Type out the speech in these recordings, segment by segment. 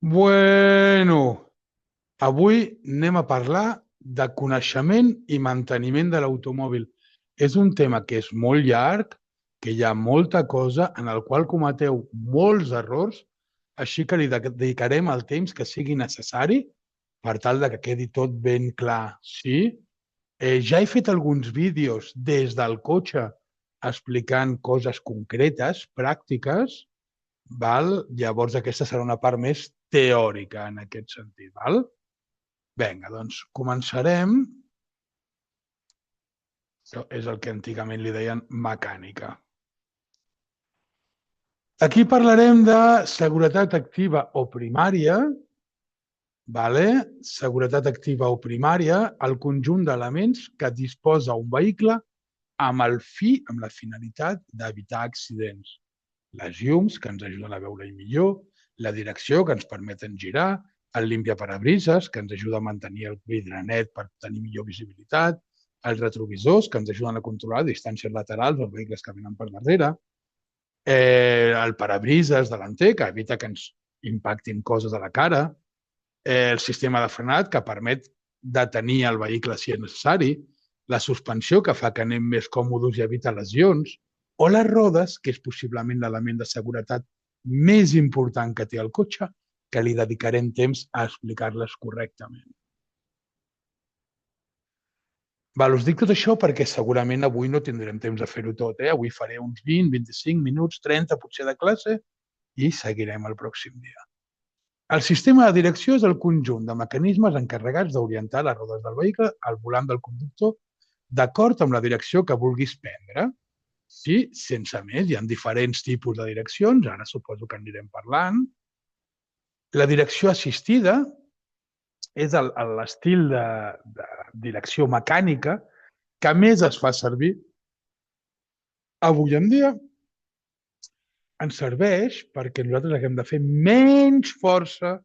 Bueno, avui anem a parlar de coneixement i manteniment de l'automòbil. És un tema que és molt llarg, que hi ha molta cosa, en el qual cometeu molts errors, així que li dedicarem el temps que sigui necessari per tal de que quedi tot ben clar. Sí? Ja he fet alguns vídeos des del cotxe explicant coses concretes, pràctiques, val? Llavors aquesta serà una part més teòrica en aquest sentit. Val? Vinga, doncs començarem. Això és el que antigament li deien mecànica. Aquí parlarem de seguretat activa o primària, vale? Seguretat activa o primària, el conjunt d'elements que disposa un vehicle amb la finalitat d'evitar accidents. Les llums, que ens ajuden a veure millor, la direcció, que ens permeten girar, el limpiaparabrises, que ens ajuda a mantenir el vidre net per tenir millor visibilitat, els retrovisors, que ens ajuden a controlar distàncies laterals dels vehicles que venen per darrere, el parabrises delanter, que evita que ens impactin coses a la cara, el sistema de frenat, que permet detenir el vehicle si és necessari, la suspensió, que fa que anem més còmodes i evita lesions, o les rodes, que és possiblement l'element de seguretat més important que té el cotxe, que li dedicarem temps a explicar-les correctament. Val, us dic tot això perquè segurament avui no tindrem temps de fer-ho tot. Avui faré uns 20, 25 minuts, 30 potser de classe i seguirem el pròxim dia. El sistema de direcció és el conjunt de mecanismes encarregats d'orientar les rodes del vehicle al volant del conductor d'acord amb la direcció que vulguis prendre. Sí, sense més, hi ha diferents tipus de direccions, ara suposo que en anirem parlant. La direcció assistida és l'estil de direcció mecànica que més es fa servir avui en dia. Ens serveix perquè nosaltres haguem de fer menys força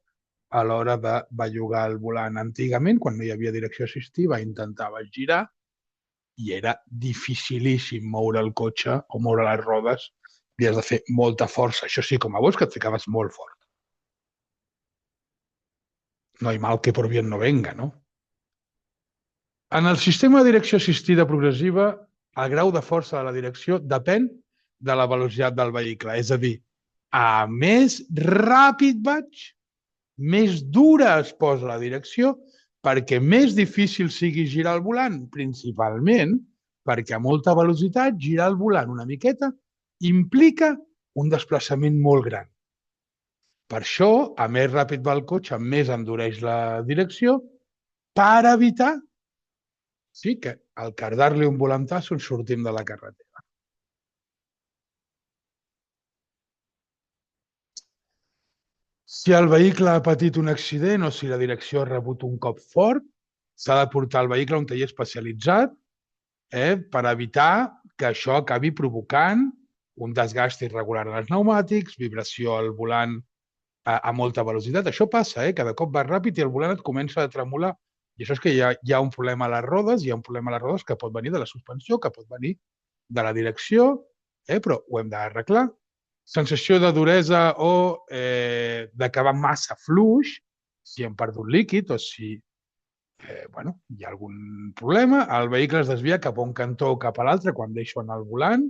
a l'hora de bellugar el volant. Antigament, quan no hi havia direcció assistiva, intentaves girar i era dificilíssim moure el cotxe o moure les rodes. Havies de fer molta força. Això sí, com a vos, que et ficaves molt fort. No hay mal que por bien no venga, no? En el sistema de direcció assistida progressiva, el grau de força de la direcció depèn de la velocitat del vehicle. És a dir, a més ràpid vaig, més dura es posa la direcció perquè més difícil sigui girar el volant, principalment perquè a molta velocitat girar el volant una miqueta implica un desplaçament molt gran. Per això, a més ràpid va el cotxe, més endureix la direcció per evitar que al cardar-li un volantasso ens sortim de la carretera. Si el vehicle ha patit un accident o si la direcció ha rebut un cop fort, s'ha de portar el vehicle a un taller especialitzat per evitar que això acabi provocant un desgast irregular en els pneumàtics, vibració al volant a molta velocitat. Això passa, cada cop vas ràpid i el volant et comença a tremolar. I això és que hi ha un problema a les rodes, hi ha un problema a les rodes que pot venir de la suspensió, que pot venir de la direcció, però ho hem d'arreglar. Sensació de duresa o d'acabar massa fluix, si hem perdut líquid o si hi ha algun problema, el vehicle es desvia cap a un cantó o cap a l'altre quan deixo anar el volant,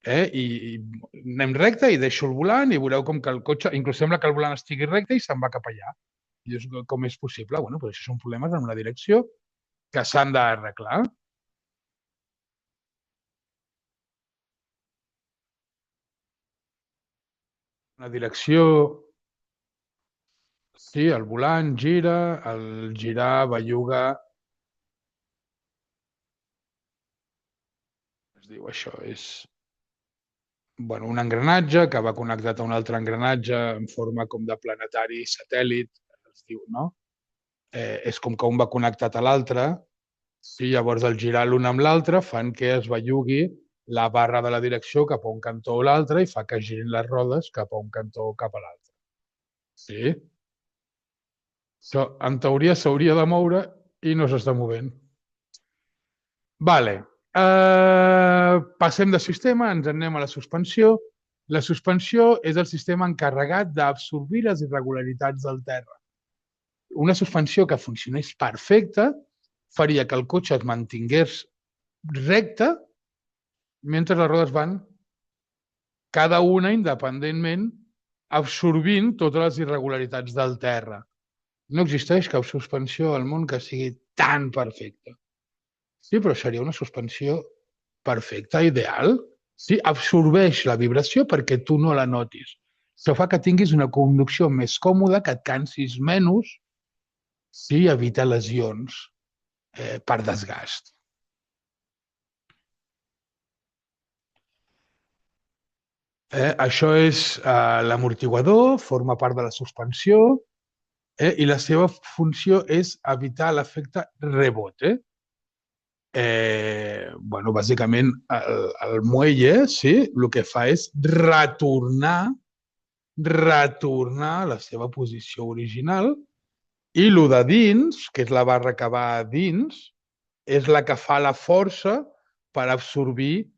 i anem recte i deixo el volant i veureu com que el cotxe, inclús sembla que el volant estigui recte i se'n va cap allà. I dius, com és possible? Bueno, però això són problemes amb la direcció que s'han d'arreglar. La direcció, sí, el volant gira, el girar belluga, es diu això, és un engranatge que va connectat a un altre engranatge en forma com de planetari satèl·lit, es diu, no? És com que un va connectat a l'altre, i llavors al girar l'un amb l'altre fan que es bellugui la barra de la direcció cap a un cantó o l'altre i fa que girin les rodes cap a un cantó o cap a l'altre. Sí? Això, en teoria, s'hauria de moure i no s'està movent. Vale. Passem de sistema, ens anem a la suspensió. La suspensió és el sistema encarregat d'absorbir les irregularitats del terra. Una suspensió que funcionés perfecta faria que el cotxe es mantingués recte mentre les rodes van cada una independentment absorbint totes les irregularitats del terra. No existeix cap suspensió al món que sigui tan perfecta. Sí, però seria una suspensió perfecta, ideal. Sí, absorbeix la vibració perquè tu no la notis. Això fa que tinguis una conducció més còmoda, que et cansis menys, sí, evita lesions per desgast. Això és l'amortiguador, forma part de la suspensió, i la seva funció és evitar l'efecte rebot. Bueno, bàsicament, el muelle, sí, el que fa és retornar a la seva posició original, i el de dins, que és la barra que va a dins, és la que fa la força per absorbir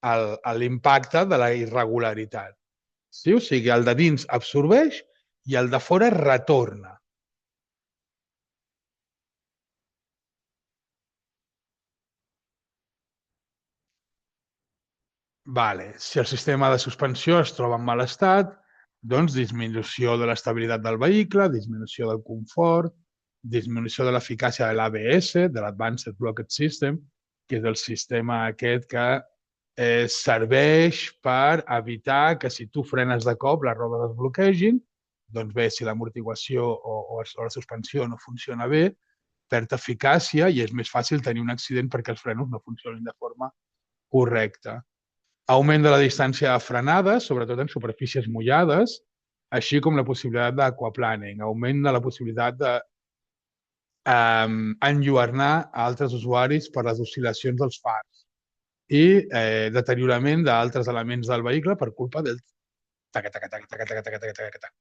l'impacte de la irregularitat. Sí? O sigui, el de dins absorbeix i el de fora retorna. Vale. Si el sistema de suspensió es troba en mal estat, doncs disminució de l'estabilitat del vehicle, disminució del confort, disminució de l'eficàcia de l'ABS, de l'Advanced Blockade System, que és el sistema aquest que serveix per evitar que si tu frenes de cop les rodes es bloquegin, doncs bé, si l'amortiguació o la suspensió no funciona bé, perd eficàcia i és més fàcil tenir un accident perquè els frenos no funcionin de forma correcta. Augment de la distància de frenada, sobretot en superfícies mullades, així com la possibilitat d'aquaplaning, augment de la possibilitat de enlluernar a altres usuaris per les oscil·lacions dels fars i deteriorament d'altres elements del vehicle per culpa del taca-taca-taca-taca-taca-taca-taca-taca.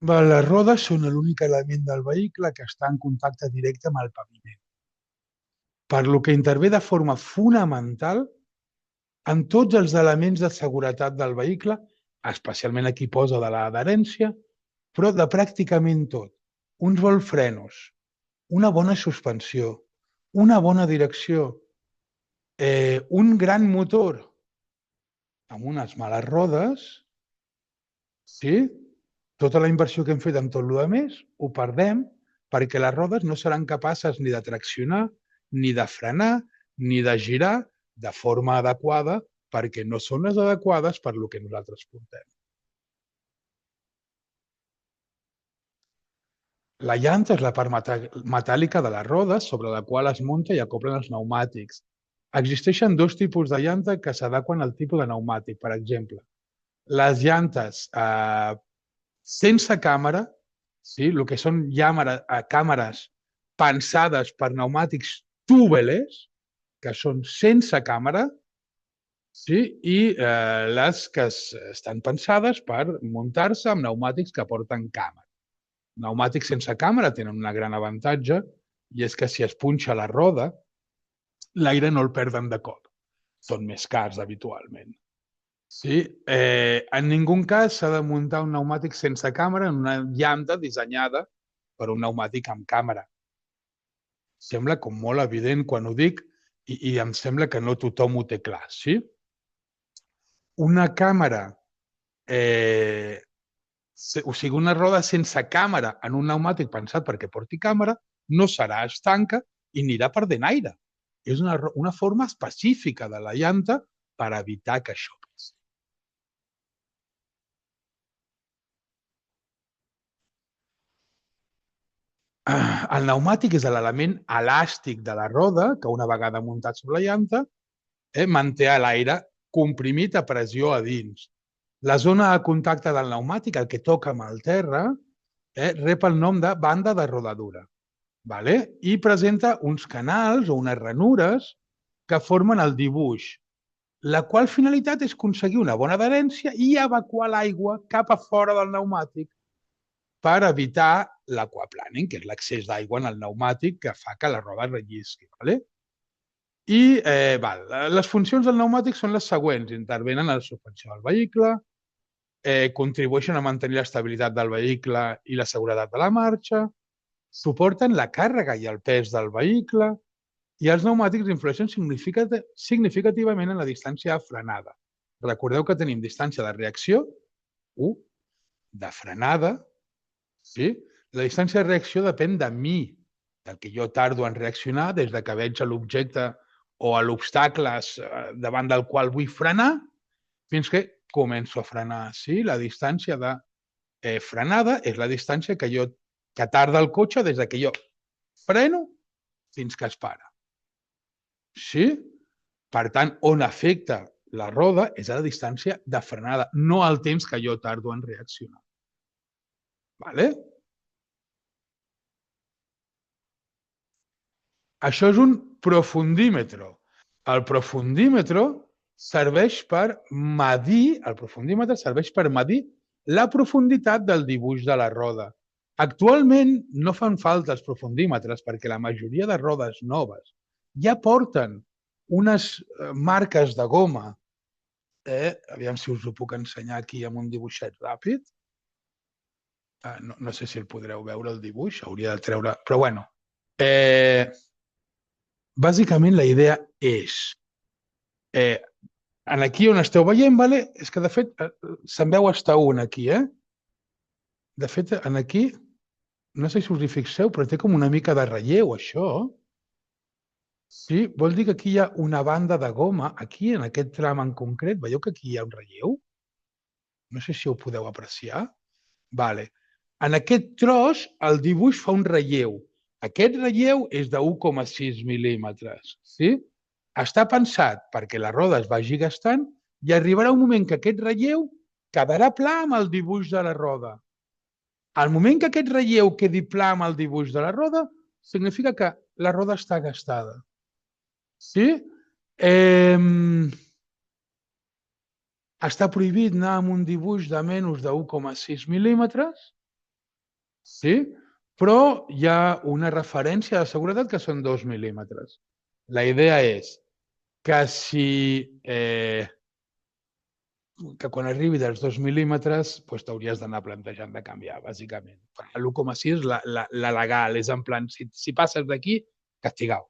Les rodes són l'únic element del vehicle que està en contacte directe amb el paviment, per lo que intervé de forma fonamental en tots els elements de seguretat del vehicle, especialment aquí posa de l'adherència, però de pràcticament tot. Uns bons frenos, una bona suspensió, una bona direcció, un gran motor amb unes males rodes, sí? Tota la inversió que hem fet amb tot el més ho perdem perquè les rodes no seran capaces ni de traccionar, ni de frenar, ni de girar de forma adequada perquè no són les adequades per lo que nosaltres portem. La llanta és la part metàl·lica de les rodes sobre la qual es munta i acoplen els pneumàtics. Existeixen dos tipus de llanta que s'adequen al tipus de pneumàtic. Per exemple, les llantes sense càmera, sí? El que són càmeres pensades per pneumàtics tubeless, que són sense càmera, sí? I les que estan pensades per muntar-se amb pneumàtics que porten càmera. Pneumàtics sense càmera tenen un gran avantatge i és que si es punxa la roda, l'aire no el perden de cop. Són més cars habitualment. Sí? En ningú cas s'ha de muntar un pneumàtic sense càmera en una llanta dissenyada per un pneumàtic amb càmera. Sembla com molt evident quan ho dic i em sembla que no tothom ho té clar. Sí? Una càmera, o sigui, una roda sense càmera en un pneumàtic pensat perquè porti càmera no serà estanca i anirà perdent aire. És una forma específica de la llanta per evitar que això passi. El pneumàtic és l'element elàstic de la roda que una vegada muntat sobre la llanta manté l'aire comprimit a pressió a dins. La zona de contacte del pneumàtic, el que toca amb el terra, rep el nom de banda de rodadura. Vale? I presenta uns canals o unes ranures que formen el dibuix, la qual finalitat és aconseguir una bona adherència i evacuar l'aigua cap a fora del pneumàtic. per evitar l'aquaplaning, que és l'excés d'aigua en el pneumàtic que fa que la roda rellisqui. Vale? I les funcions del pneumàtic són les següents. Intervenen en la suspensió del vehicle, contribueixen a mantenir l'estabilitat del vehicle i la seguretat de la marxa, suporten la càrrega i el pes del vehicle i els pneumàtics influeixen significativament en la distància de frenada. Recordeu que tenim distància de reacció, 1, de frenada, sí? La distància de reacció depèn de mi, del que jo tardo en reaccionar des de que veig l'objecte o l'obstacle davant del qual vull frenar fins que començo a frenar. Sí? La distància de frenada és la distància que tarda el cotxe des de que jo freno fins que es para. Sí? Per tant, on afecta la roda és a la distància de frenada, no el temps que jo tardo en reaccionar. Vale? Això és un profundímetre. El profundímetre serveix per medir, la profunditat del dibuix de la roda. Actualment no fan falta els profundímetres perquè la majoria de rodes noves ja porten unes marques de goma. Aviam si us ho puc ensenyar aquí amb un dibuixet ràpid. No sé si el podreu veure, el dibuix. Hauria de treure... Però bueno. Bàsicament la idea és... Aquí on esteu veient, és que de fet se'n veu hasta un aquí. De fet, aquí, no sé si us hi fixeu, però té com una mica de relleu, això. Sí, vol dir que aquí hi ha una banda de goma, aquí, en aquest tram en concret, veieu que aquí hi ha un relleu? No sé si ho podeu apreciar. Vale. En aquest tros, el dibuix fa un relleu. Aquest relleu és de 1,6 mil·límetres. Sí? Està pensat perquè la roda es vagi gastant i arribarà un moment que aquest relleu quedarà pla amb el dibuix de la roda. Al moment que aquest relleu quedi pla amb el dibuix de la roda, significa que la roda està gastada. Sí? Està prohibit anar amb un dibuix de menys de 1,6 mil·límetres, sí? Però hi ha una referència de seguretat que són 2 mil·límetres. La idea és que que quan arribi dels 2 mil·límetres t'hauries d'anar plantejant de canviar, bàsicament. L'1,6 la legal, és en plan, si passes d'aquí, castigau.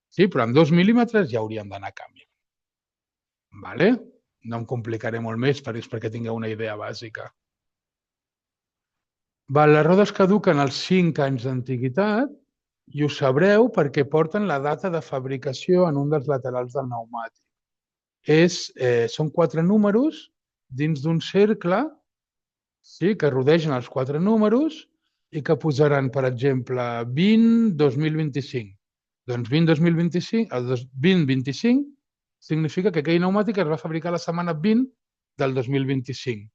Sí, però amb 2 mil·límetres ja hauríem d'anar a canviar. Vale? No em complicaré molt més perquè tingueu una idea bàsica. Les rodes caduquen als 5 anys d'antiguitat i ho sabreu perquè porten la data de fabricació en un dels laterals del pneumàtic. Són 4 números dins d'un cercle que rodegen els 4 números i que posaran, per exemple, 20-2025. Doncs 20-2025, el 20-25 significa que aquell pneumàtic es va fabricar la setmana 20 del 2025.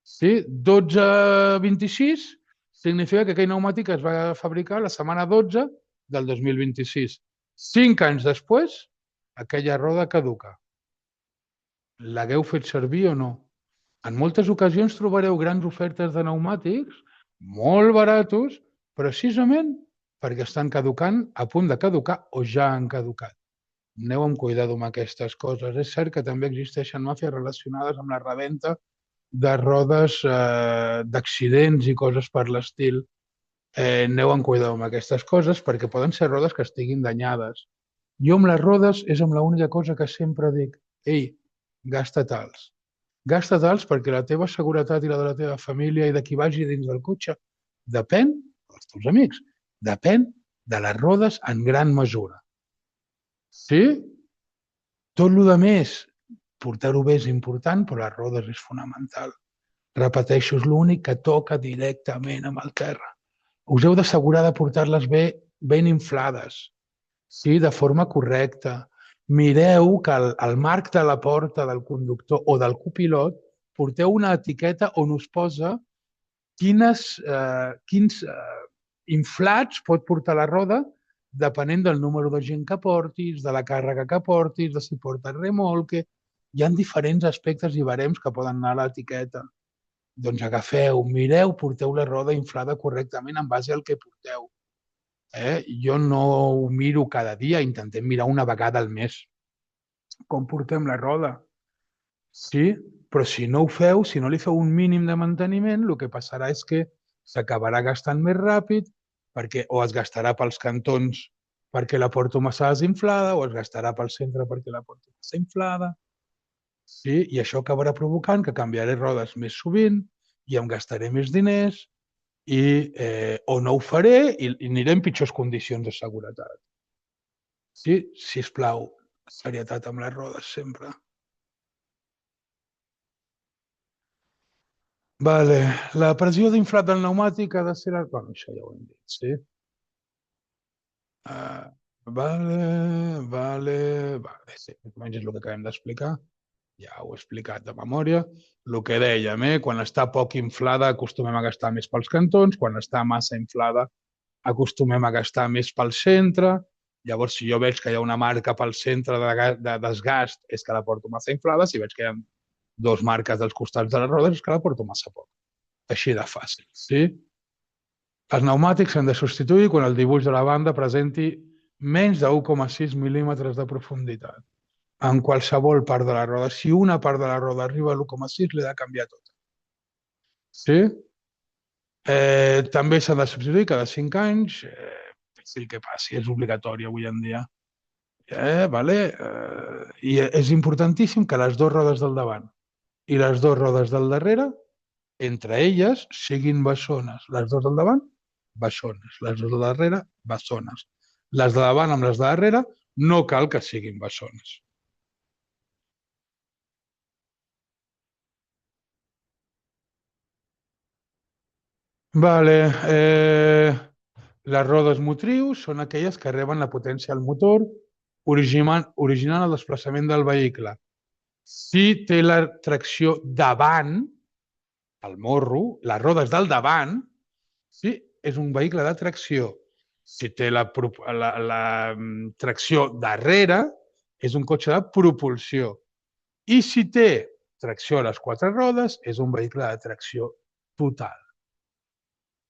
12-26 significa que aquell pneumàtic es va fabricar la setmana 12 del 2026. 5 anys després, aquella roda caduca. L'hagueu fet servir o no? En moltes ocasions trobareu grans ofertes de pneumàtics molt baratos, precisament perquè estan caducant, a punt de caducar o ja han caducat. Aneu amb cuidado amb aquestes coses. És cert que també existeixen màfies relacionades amb la reventa de rodes d'accidents i coses per l'estil. Aneu amb cuidado amb aquestes coses perquè poden ser rodes que estiguin danyades. Jo amb les rodes és amb l'única cosa que sempre dic: ei, gasta't els. Gasta't els perquè la teva seguretat i la de la teva família i de qui vagi dins del cotxe depèn, dels teus amics, depèn de les rodes en gran mesura. Sí? Tot el que més, portar-ho bé és important, però les rodes és fonamental. Repeteixo, és l'únic que toca directament amb el terra. Us heu d'assegurar de portar-les bé, ben inflades, sí, de forma correcta. Mireu que al marc de la porta del conductor o del copilot porteu una etiqueta on us posa quins inflats pot portar la roda depenent del número de gent que portis, de la càrrega que portis, de si portes remolque. Hi ha diferents aspectes i barems que poden anar a l'etiqueta. Doncs agafeu, mireu, porteu la roda inflada correctament en base al que porteu. Jo no ho miro cada dia, intentem mirar una vegada al mes com portem la roda. Sí, però si no ho feu, si no li feu un mínim de manteniment, el que passarà és que s'acabarà gastant més ràpid perquè o es gastarà pels cantons perquè la porto massa desinflada o es gastarà pel centre perquè la porto massa inflada. Sí, i això acabarà provocant que canviaré rodes més sovint i em gastaré més diners o no ho faré i aniré en pitjors condicions de seguretat. Sí, sisplau, serietat amb les rodes sempre. Vale. La pressió d'inflat del pneumàtic ha de ser... Bueno, això ja ho hem dit, sí. Vale. Sí, més o menys és el que acabem d'explicar. Ja ho he explicat de memòria. El que dèiem, quan està poc inflada acostumem a gastar més pels cantons, quan està massa inflada acostumem a gastar més pel centre. Llavors, si jo veig que hi ha una marca pel centre de desgast, és que la porto massa inflada. Si veig que hi ha dos marques dels costats de les rodes, és que la porto massa poc. Així de fàcil, sí? Els pneumàtics s'han de substituir quan el dibuix de la banda presenti menys de 1,6 mil·límetres de profunditat. En qualsevol part de la roda. Si una part de la roda arriba a l'1,6, l'he de canviar tot. Sí? També s'ha de substituir cada 5 anys. Sí que passi, és obligatori avui en dia. Vale? I és importantíssim que les dues rodes del davant i les dues rodes del darrere, entre elles, siguin bessones. Les dues del davant, bessones. Les dues del darrere, bessones. Les de davant amb les de darrere no cal que siguin bessones. Vale. Les rodes motrius són aquelles que reben la potència al motor, originant el desplaçament del vehicle. Si té la tracció davant, el morro, les rodes del davant, sí, és un vehicle de tracció. Si té la tracció darrere, és un cotxe de propulsió. I si té tracció a les quatre rodes, és un vehicle de tracció total.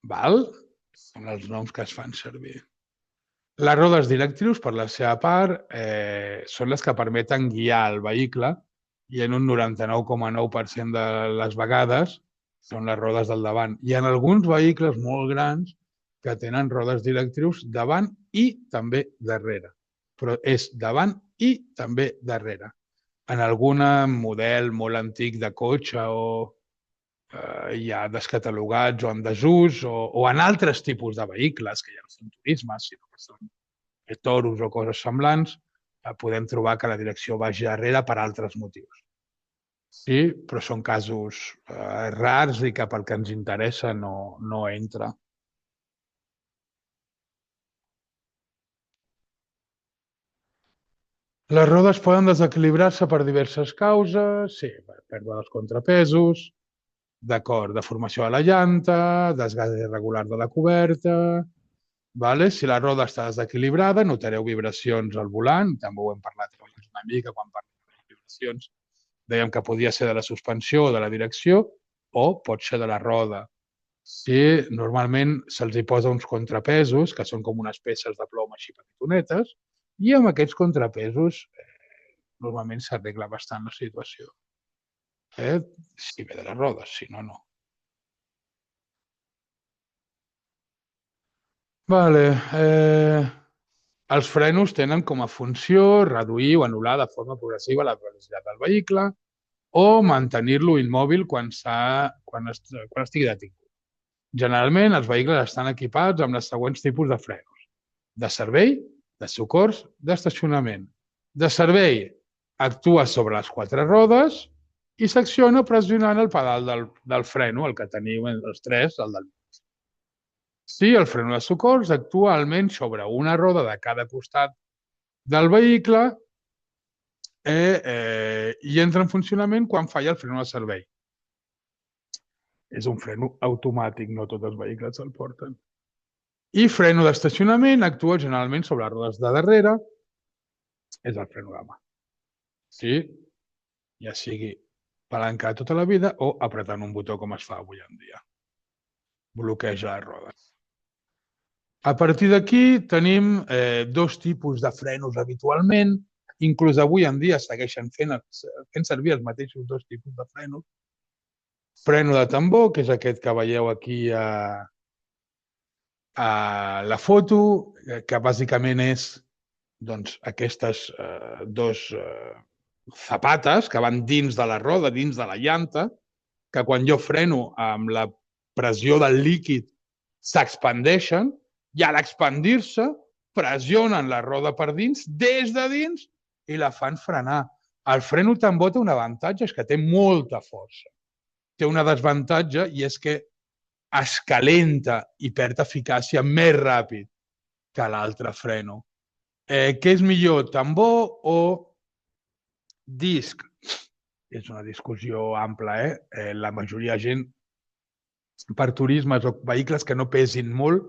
Val? Són els noms que es fan servir. Les rodes directrius, per la seva part, són les que permeten guiar el vehicle i en un 99,9% de les vegades són les rodes del davant. Hi ha alguns vehicles molt grans que tenen rodes directrius davant i també darrere. Però és davant i també darrere. En algun model molt antic de cotxe o ja descatalogats o en desús o en altres tipus de vehicles que ja no són turismes, sinó que són toros o coses semblants, podem trobar que la direcció vagi darrere per altres motius. Sí, però són casos rars i que pel que ens interessa no entra. Les rodes poden desequilibrar-se per diverses causes, sí, pèrdua dels contrapesos, d'acord, deformació de la llanta, desgast irregular de la coberta. Vale? Si la roda està desequilibrada, notareu vibracions al volant, també ho hem parlat una mica quan parlem de vibracions. Dèiem que podia ser de la suspensió o de la direcció o pot ser de la roda. Sí, normalment se'ls hi posa uns contrapesos, que són com unes peces de plom així petitonetes, i amb aquests contrapesos normalment s'arregla bastant la situació. Si ve de les rodes, si no, no. Vale. Els frenos tenen com a funció reduir o anul·lar de forma progressiva la velocitat del vehicle o mantenir-lo immòbil quan estigui detingut. Generalment, els vehicles estan equipats amb els següents tipus de frenos. De servei, de socors, d'estacionament. De servei, actua sobre les quatre rodes i s'acciona pressionant el pedal del freno, el que teniu els tres, el del mig. Sí, el freno de socors actua almenys sobre una roda de cada costat del vehicle i entra en funcionament quan falla el freno de servei. És un freno automàtic, no tots els vehicles el porten. I freno d'estacionament actua generalment sobre les rodes de darrere, és el freno de mà. Sí, ja sigui palanca tota la vida o apretant un botó com es fa avui en dia. Bloqueja les rodes. A partir d'aquí tenim dos tipus de frenos habitualment, inclús avui en dia segueixen fent servir els mateixos dos tipus de frenos. Freno de tambor, que és aquest que veieu aquí a la foto, que bàsicament és doncs, aquestes dos zapates que van dins de la roda, dins de la llanta, que quan jo freno amb la pressió del líquid s'expandeixen i a l'expandir-se pressionen la roda per dins, des de dins, i la fan frenar. El freno tambor té un avantatge, és que té molta força. Té un desavantatge i és que es calenta i perd eficàcia més ràpid que l'altre freno. Què és millor, tambor o disc? És una discussió ampla, La majoria de gent per turismes o vehicles que no pesin molt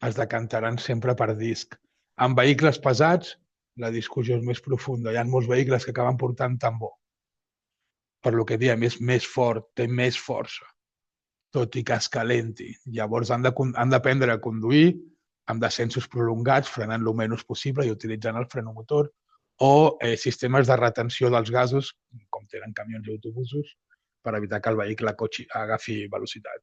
es decantaran sempre per disc. En vehicles pesats la discussió és més profunda. Hi ha molts vehicles que acaben portant tambor. Per lo que diem, és més fort, té més força, tot i que es calenti. Llavors han d'aprendre a conduir amb descensos prolongats, frenant el menys possible i utilitzant el frenomotor, o sistemes de retenció dels gasos, com tenen camions i autobusos, per evitar que el vehicle agafi velocitat.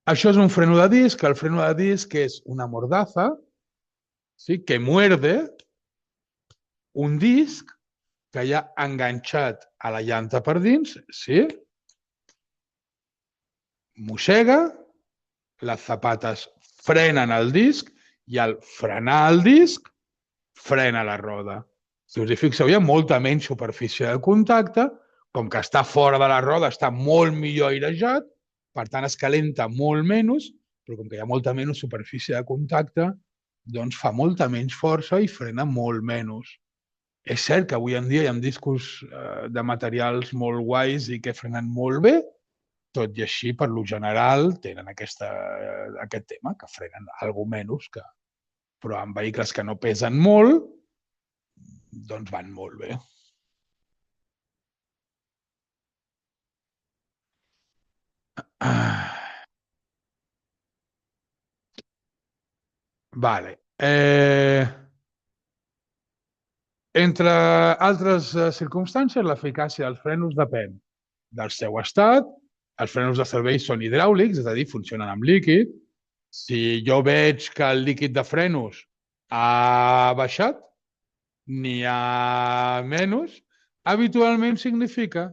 Això és un freno de disc. El freno de disc és una mordaza, ¿sí?, que muerde un disc que hi ha enganxat a la llanta per dins, ¿sí? Mossega, les zapates frenen el disc i al frenar el disc frena la roda. Si us hi fixeu, hi ha molta menys superfície de contacte, com que està fora de la roda, està molt millor airejat, per tant es calenta molt menys, però com que hi ha molta menys superfície de contacte, doncs fa molta menys força i frena molt menys. És cert que avui en dia hi ha discos de materials molt guais i que frenen molt bé, tot i així, per lo general, tenen aquest tema, que frenen alguna menys, però en vehicles que no pesen molt, doncs van molt bé. Vale. Entre altres circumstàncies, l'eficàcia dels frenos depèn del seu estat. Els frenos de servei són hidràulics, és a dir, funcionen amb líquid. Si jo veig que el líquid de frenos ha baixat, n'hi ha menys, habitualment significa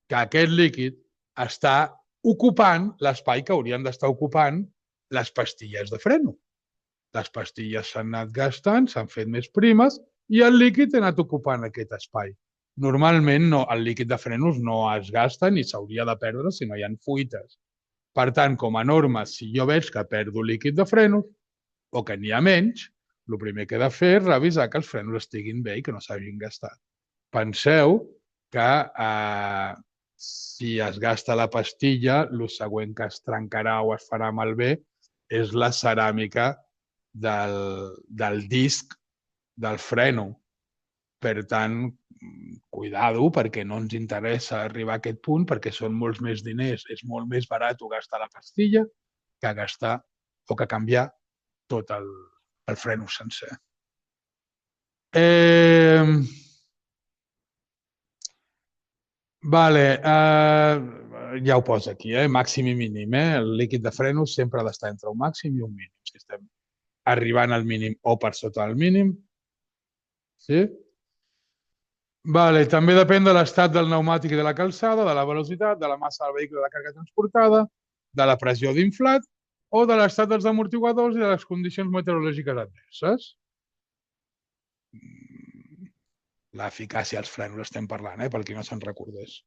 que aquest líquid està ocupant l'espai que haurien d'estar ocupant les pastilles de freno. Les pastilles s'han anat gastant, s'han fet més primes i el líquid ha anat ocupant aquest espai. Normalment el líquid de frenos no es gasta ni s'hauria de perdre si no hi ha fuites. Per tant, com a norma, si jo veig que perdo líquid de frenos o que n'hi ha menys, el primer que he de fer és revisar que els frenos estiguin bé i que no s'hagin gastat. Penseu que si es gasta la pastilla, el següent que es trencarà o es farà malbé és la ceràmica del disc del freno. Per tant, cuidado, perquè no ens interessa arribar a aquest punt, perquè són molts més diners. És molt més barat gastar la pastilla que gastar o que canviar tot el freno sencer. Vale, ja ho posa aquí, màxim i mínim. El líquid de freno sempre ha d'estar entre un màxim i un mínim. Si estem arribant al mínim o per sota del mínim. Sí? Vale, també depèn de l'estat del pneumàtic i de la calçada, de la velocitat, de la massa del vehicle, de la càrrega transportada, de la pressió d'inflat o de l'estat dels amortiguadors i de les condicions meteorològiques adverses. L'eficàcia dels frenos estem parlant, per qui no se'n recordés.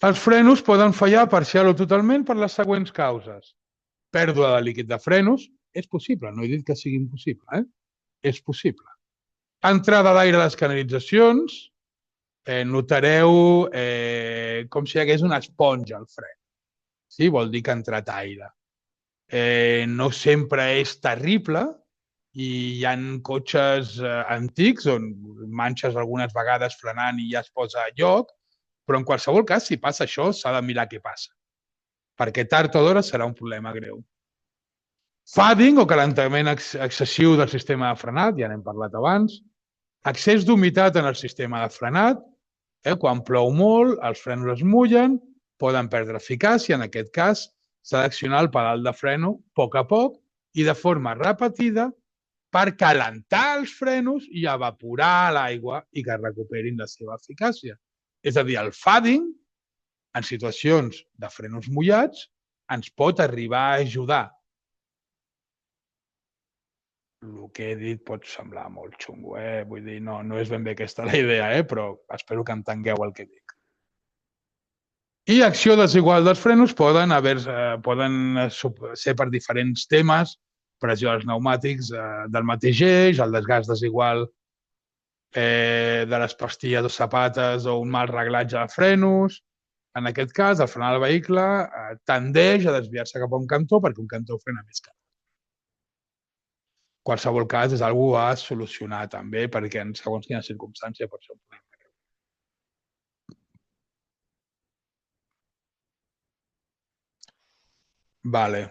Els frenos poden fallar parcial o totalment per les següents causes. Pèrdua de líquid de frenos, és possible, no he dit que sigui impossible, és possible. Entrada d'aire a les canalitzacions, notareu com si hi hagués una esponja al fre. Sí? Vol dir que ha entrat aire. no sempre és terrible i hi ha cotxes antics on manxes algunes vegades frenant i ja es posa a lloc, però en qualsevol cas, si passa això, s'ha de mirar què passa, perquè tard o d'hora serà un problema greu. Fading o calentament excessiu del sistema de frenat, ja n'hem parlat abans. Excés d'humitat en el sistema de frenat. Quan plou molt, els frenos es mullen, poden perdre eficàcia. En aquest cas, s'ha d'accionar el pedal de freno a poc i de forma repetida per calentar els frenos i evaporar l'aigua i que recuperin la seva eficàcia. És a dir, el fading, en situacions de frenos mullats, ens pot arribar a ajudar. El que he dit pot semblar molt xungo, Vull dir, no és ben bé aquesta la idea, però espero que entengueu el que dic. I acció desigual dels frenos poden ser per diferents temes, pressió dels pneumàtics del mateix eix, el desgast desigual de les pastilles o sapates o un mal reglatge de frenos. En aquest cas, el frenar del vehicle tendeix a desviar-se cap a un cantó perquè un cantó frena més car. Qualsevol cas és algú a solucionar també perquè en segons quina circumstància pot ser un problema. Vale.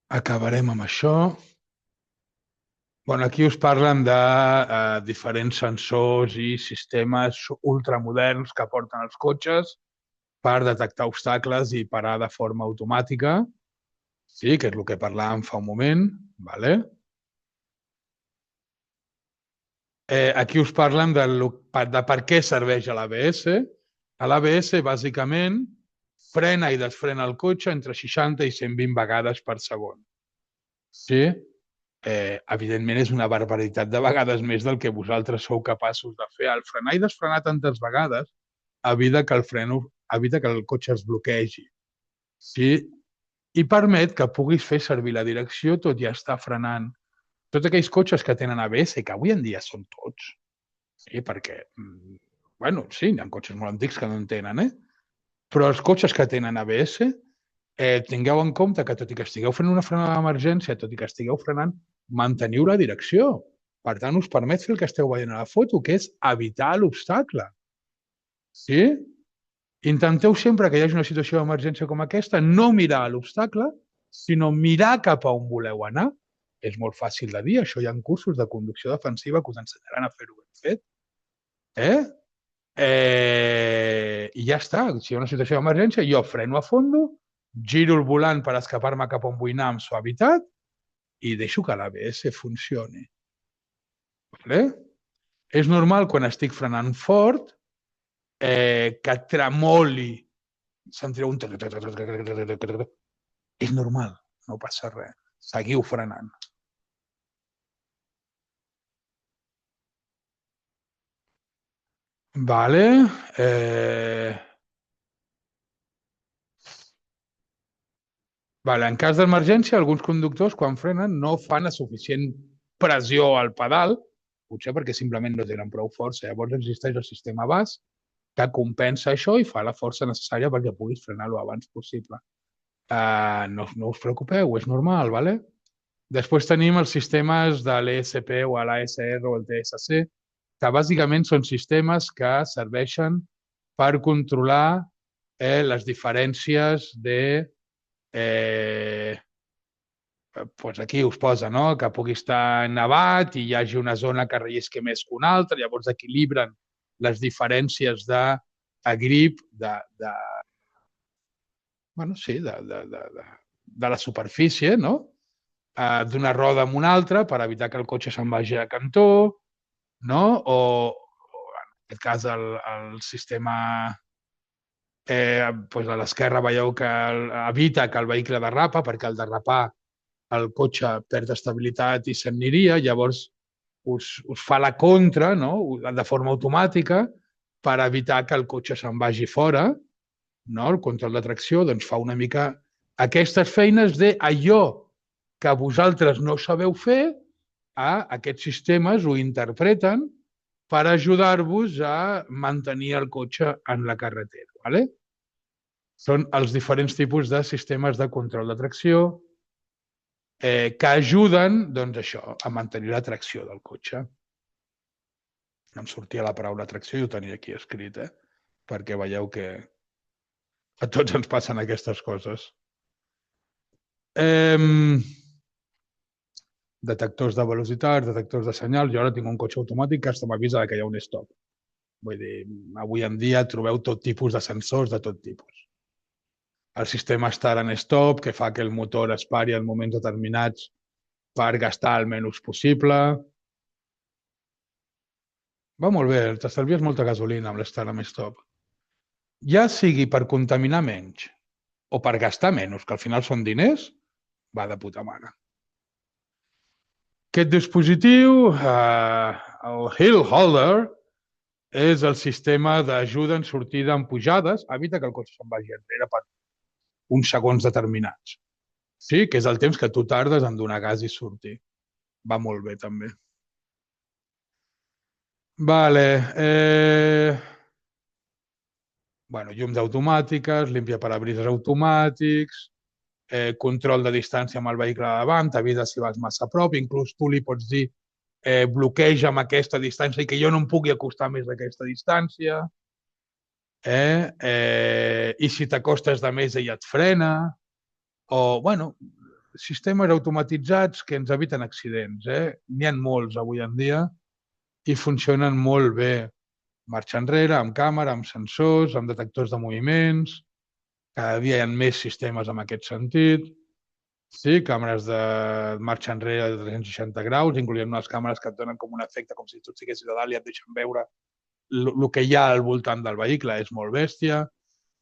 Acabarem amb això. Aquí us parlen de diferents sensors i sistemes ultramoderns que porten els cotxes per detectar obstacles i parar de forma automàtica. Sí, que és el que parlàvem fa un moment. Vale. Aquí us parlen de per què serveix l'ABS. L'ABS, bàsicament, frena i desfrena el cotxe entre 60 i 120 vegades per segon. Sí? Evidentment és una barbaritat de vegades més del que vosaltres sou capaços de fer. El frenar i desfrenar tantes vegades evita que el cotxe es bloquegi. Sí? I permet que puguis fer servir la direcció tot i estar frenant. Tots aquells cotxes que tenen ABS, que avui en dia són tots, sí, perquè, sí, hi ha cotxes molt antics que no en tenen, però els cotxes que tenen ABS, tingueu en compte que tot i que estigueu fent una frenada d'emergència, tot i que estigueu frenant, manteniu la direcció. Per tant, us permet fer el que esteu veient a la foto, que és evitar l'obstacle. Sí? Intenteu sempre que hi hagi una situació d'emergència com aquesta, no mirar a l'obstacle, sinó mirar cap a on voleu anar. És molt fàcil de dir, això hi ha cursos de conducció defensiva que us ensenyaran a fer-ho ben fet. I ja està. Si hi ha una situació d'emergència, jo freno a fondo, giro el volant per escapar-me cap on vull anar amb suavitat i deixo que l'ABS funcioni. Vale? És normal quan estic frenant fort que tremoli, sentireu un... És normal, no passa res. Seguiu frenant. Vale. En cas d'emergència, alguns conductors, quan frenen, no fan a suficient pressió al pedal, potser perquè simplement no tenen prou força. Llavors existeix el sistema BAS que compensa això i fa la força necessària perquè puguis frenar lo abans possible. No us preocupeu, és normal, ¿vale? Després tenim els sistemes de l'ESP o l'ASR o el TSC, que bàsicament són sistemes que serveixen per controlar les diferències de... aquí us posa que pugui estar nevat i hi hagi una zona que rellisqui més que una altra, llavors equilibren les diferències de grip de la superfície, no? D'una roda amb una altra per evitar que el cotxe se'n vagi a cantó, no? O en aquest cas el sistema a l'esquerra veieu que evita que el vehicle derrapa, perquè al derrapar el cotxe perd estabilitat i s'aniria, llavors us fa la contra, no? De forma automàtica, per evitar que el cotxe se'n vagi fora, no? El control de tracció doncs, fa una mica aquestes feines d'allò que vosaltres no sabeu fer, aquests sistemes ho interpreten per ajudar-vos a mantenir el cotxe en la carretera. ¿Vale? Són els diferents tipus de sistemes de control de tracció que ajuden, doncs, això, a mantenir la tracció del cotxe. Em sortia la paraula tracció i ho tenia aquí escrit, perquè veieu que a tots ens passen aquestes coses. Detectors de velocitat, detectors de senyals. Jo ara tinc un cotxe automàtic que m'avisa que hi ha un stop. Vull dir, avui en dia trobeu tot tipus de sensors de tot tipus. El sistema Start and Stop, que fa que el motor es pari en moments determinats per gastar el menys possible. Va molt bé, t'estalvies molta gasolina amb l'Start and Stop. Ja sigui per contaminar menys o per gastar menys, que al final són diners, va de puta mare. Aquest dispositiu, el Hill Holder, és el sistema d'ajuda en sortida en pujades, evita que el cotxe se'n vagi enrere per uns segons determinats. Sí, que és el temps que tu tardes en donar gas i sortir. Va molt bé, també. Vale. Bueno, llums automàtiques, limpiaparabrises automàtics, control de distància amb el vehicle de davant, t'avisa si vas massa a prop, inclús tu li pots dir bloqueja amb aquesta distància i que jo no em pugui acostar més d'aquesta distància. I si t'acostes de més ella et frena. O, bueno, sistemes automatitzats que ens eviten accidents. N'hi ha molts avui en dia i funcionen molt bé. Marxa enrere, amb càmera, amb sensors, amb detectors de moviments. Cada dia hi ha més sistemes en aquest sentit. Sí, càmeres de marxa enrere de 360 graus, incloent unes càmeres que et donen com un efecte, com si tu estiguessis a dalt i et deixen veure el que hi ha al voltant del vehicle. És molt bèstia.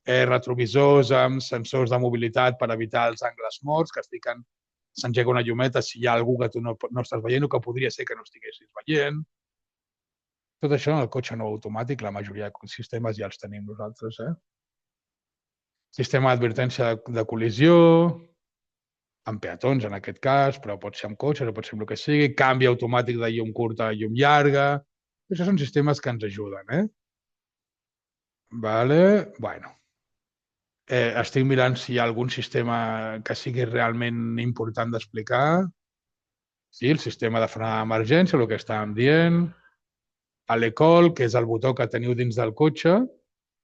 Retrovisors amb sensors de mobilitat per evitar els angles morts, que s'engega una llumeta si hi ha algú que tu no estàs veient o que podria ser que no estiguessis veient. Tot això en el cotxe nou automàtic, la majoria de sistemes ja els tenim nosaltres. Sistema d'advertència de col·lisió, amb peatons en aquest cas, però pot ser amb cotxes o pot ser amb el que sigui, canvi automàtic de llum curta a llum llarga. Això són sistemes que ens ajuden. Vale, bueno. Estic mirant si hi ha algun sistema que sigui realment important d'explicar. Sí, el sistema de frenada d'emergència, el que estàvem dient. L'e-call, que és el botó que teniu dins del cotxe,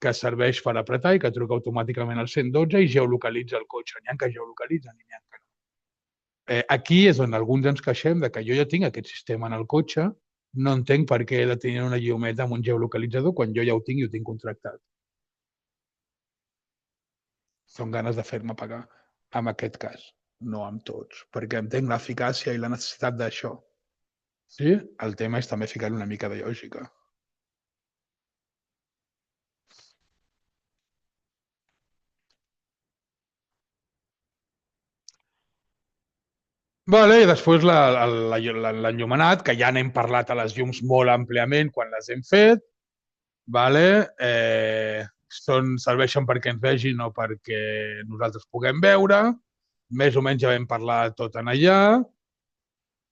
que serveix per apretar i que truca automàticament al 112 i geolocalitza el cotxe. N'hi ha que geolocalitzen i n'hi ha que no. Aquí és on alguns ens queixem de que jo ja tinc aquest sistema en el cotxe, no entenc per què he de tenir una llumeta amb un geolocalitzador quan jo ja ho tinc i ho tinc contractat. Són ganes de fer-me pagar, en aquest cas, no amb tots, perquè entenc l'eficàcia i la necessitat d'això. Sí? El tema és també ficar una mica de lògica. Vale, i després l'enllumenat, que ja n'hem parlat a les llums molt àmpliament quan les hem fet. Vale? Serveixen perquè ens vegin, no perquè nosaltres puguem veure. Més o menys ja vam parlar tot en allà.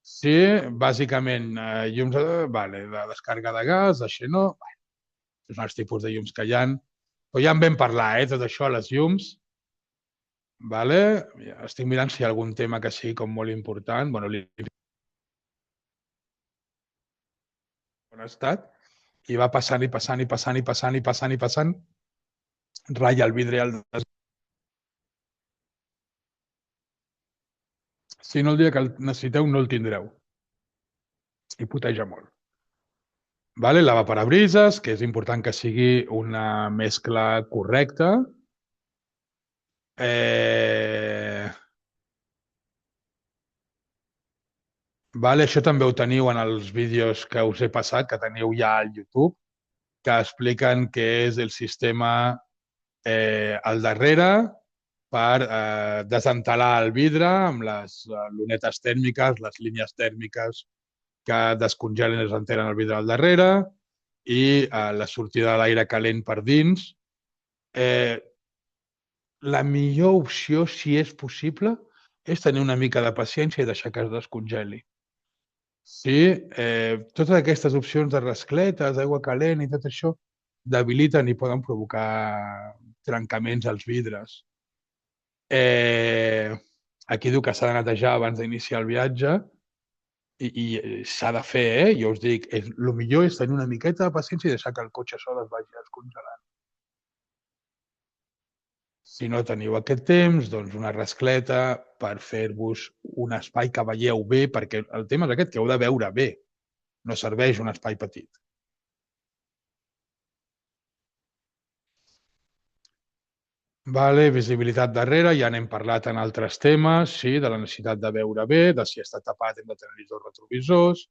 Sí, bàsicament, llums de descàrrega de gas, de xenó. Són els tipus de llums que hi ha. Però ja en vam parlar, tot això, a les llums. Vale? Estic mirant si hi ha algun tema que sigui com molt important. Bueno, on ha estat, i va passant i passant i passant i passant i passant i passant, ratlla el vidre al si no el dia que el necessiteu no el tindreu. I puteja molt. Vale? Lavaparabrises, que és important que sigui una mescla correcta. Vale? Això també ho teniu en els vídeos que us he passat, que teniu ja al YouTube, que expliquen què és el sistema al darrere per desentelar el vidre amb les lunetes tèrmiques, les línies tèrmiques que descongelen i desentelen el vidre al darrere i la sortida de l'aire calent per dins. La millor opció, si és possible, és tenir una mica de paciència i deixar que es descongeli. Sí, totes aquestes opcions de rascletes, aigua calent i tot això debiliten i poden provocar trencaments als vidres. Aquí diu que s'ha de netejar abans d'iniciar el viatge i s'ha de fer, jo us dic, el millor és tenir una miqueta de paciència i deixar que el cotxe sol es vagi descongelant. Si no teniu aquest temps, doncs una rascleta per fer-vos un espai que veieu bé, perquè el tema és aquest, que heu de veure bé. No serveix un espai petit. Vale, visibilitat darrere, ja n'hem parlat en altres temes, sí, de la necessitat de veure bé, de si està tapat hem de tenir els dos retrovisors.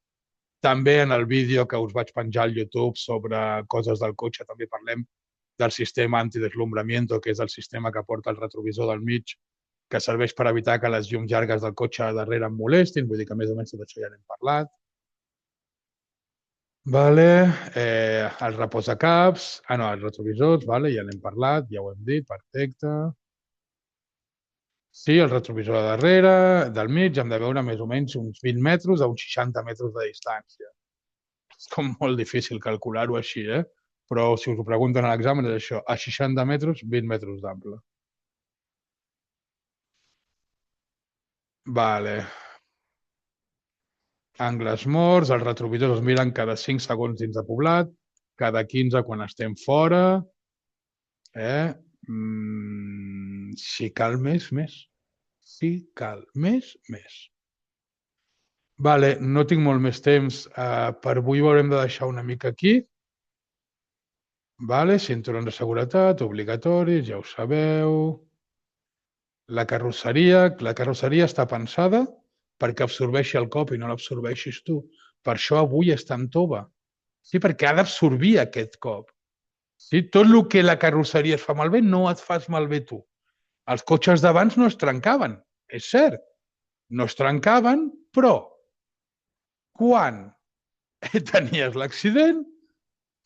També en el vídeo que us vaig penjar al YouTube sobre coses del cotxe també parlem del sistema antideslumbramiento, que és el sistema que porta el retrovisor del mig, que serveix per evitar que les llums llargues del cotxe darrere em molestin, vull dir que més o menys tot això ja n'hem parlat. Vale, els reposacaps, no, els retrovisors, vale, ja n'hem parlat, ja ho hem dit, perfecte. Sí, el retrovisor de darrere, del mig, hem de veure més o menys uns 20 metres a uns 60 metres de distància. És com molt difícil calcular-ho així, però si us ho pregunten a l'examen és això, a 60 metres, 20 metres d'ample. Vale. Angles morts, els retrovisors es miren cada 5 segons dins de poblat, cada 15 quan estem fora. Si cal més. Si cal més. Vale, no tinc molt més temps. Per avui ho haurem de deixar una mica aquí. Vale, cinturons de seguretat, obligatoris, ja ho sabeu. La carrosseria està pensada perquè absorbeixi el cop i no l'absorbeixis tu. Per això avui està en tova. Sí, perquè ha d'absorbir aquest cop. Sí, tot el que la carrosseria es fa malbé no et fas malbé tu. Els cotxes d'abans no es trencaven, és cert. No es trencaven, però quan tenies l'accident,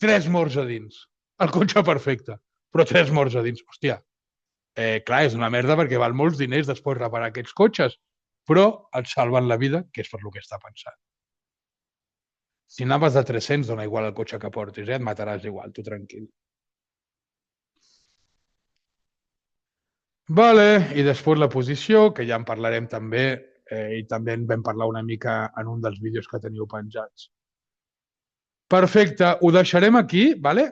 3 morts a dins. El cotxe perfecte, però 3 morts a dins. Hòstia, clar, és una merda perquè val molts diners després reparar aquests cotxes, però et salven la vida, que és per lo que està pensat. Si anaves de 300, dona igual el cotxe que portis, et mataràs igual, tu tranquil. Vale, i després la posició, que ja en parlarem també, i també en vam parlar una mica en un dels vídeos que teniu penjats. Perfecte, ho deixarem aquí, vale?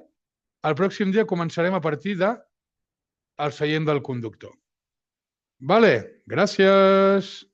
El pròxim dia començarem a partir de el seient del conductor. Vale, gràcies.